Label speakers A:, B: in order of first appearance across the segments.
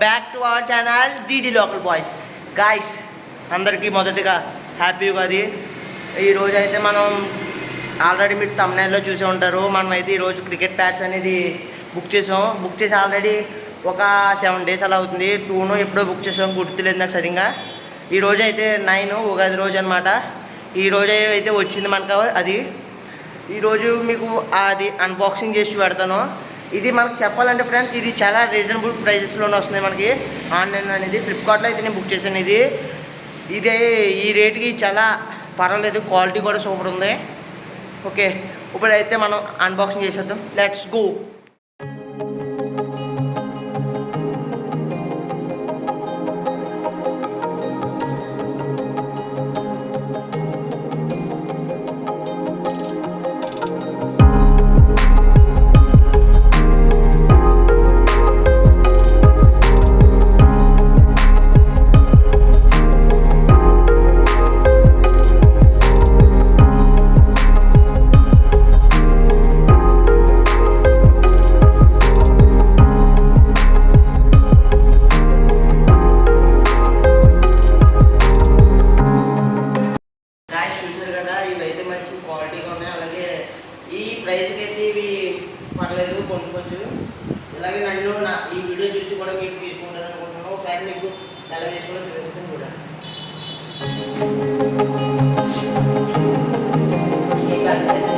A: Back to our channel DD local boys. Guys అందరికీ మొదటిగా happy Ugadi. ఈరోజు అయితే మనం ఆల్రెడీ మీరు తమ్నైల్లో చూసే ఉంటారు, మనమైతే ఈరోజు క్రికెట్ ప్యాడ్స్ అనేది బుక్ చేసి ఆల్రెడీ ఒక 7 days అలా అవుతుంది. 2 ఎప్పుడో బుక్ చేసాం, గుర్తులేదు నాకు సరిగ్గా. ఈరోజు అయితే 9 ఉగాది రోజు అనమాట. ఈరోజు అయితే వచ్చింది మనకు అది. ఈరోజు మీకు అది అన్బాక్సింగ్ చేసి పెడతాను. ఇది మనకు చెప్పాలంటే ఫ్రెండ్స్, ఇది చాలా రీజనబుల్ ప్రైజెస్లోనే వస్తున్నాయి మనకి ఆన్లైన్ అనేది. ఫ్లిప్కార్ట్లో అయితే నేను బుక్ చేశాను. ఇదే ఈ రేట్కి చాలా పర్వాలేదు, క్వాలిటీ కూడా సూపర్ ఉంది. ఓకే, ఇప్పుడైతే మనం అన్బాక్సింగ్ చేసేద్దాం. Let's go. క్వాలిటీగా ఉన్నాయి, అలాగే ఈ ప్రైస్కి అయితే ఇవి పర్లేదు, కొంచెం. అలాగే నన్ను ఈ వీడియో చూసి కూడా మీరు తీసుకుంటారు అనుకుంటున్నాను. ఒకసారి మీకు ఎలా తీసుకోవడం చూపిస్తాను కూడా. ఈ బ్యాగ్స్ అయితే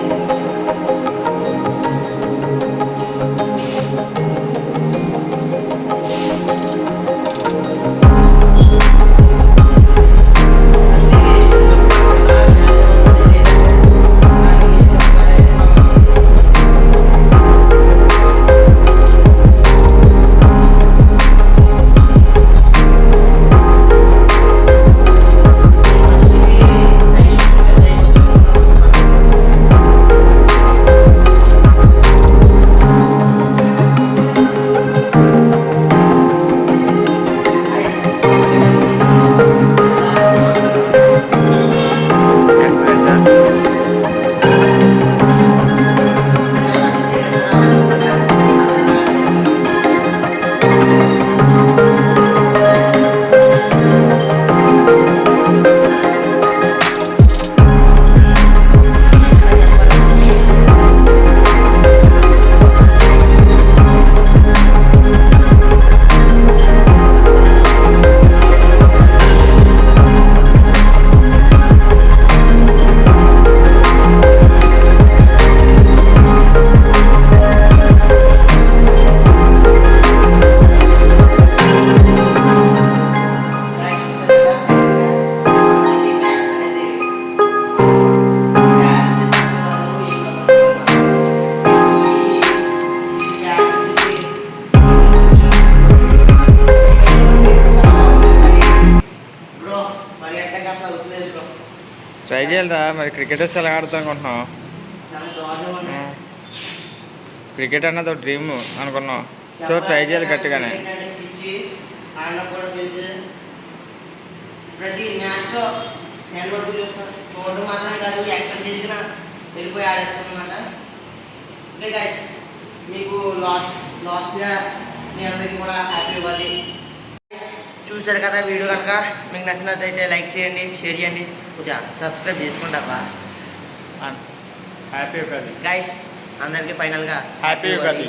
B: ట్రై చేయాలిరా. మరి క్రికెటర్స్ ఎలా ఆడుతాం అనుకుంటున్నావు? క్రికెట్ అన్నది ఒక డ్రీమ్ అనుకున్నావు, సో ట్రై చేయాలి గట్టిగానే.
A: ప్రతి మ్యాచ్ హ్యాండ్ వర్క్ చూస్తాను, చూడడం మాత్రమే కాదు, ఎక్కడ జరిగినా వెళ్ళిపోయి ఆడేస్తాం అనమాట. ఓకే గైస్, మీకు లాస్ట్గా మీ అందరికీ కూడా హ్యాపీ ఉగాది. చూసారు కదా వీడియో, కనుక మీకు నచ్చినట్లయితే లైక్ చేయండి, షేర్ చేయండి, కొంచెం సబ్స్క్రైబ్ చేసుకోండి అబ్బా.
B: హ్యాపీ ఉగాది
A: గైస్, అందరికీ ఫైనల్గా
B: హ్యాపీ ఉగాది.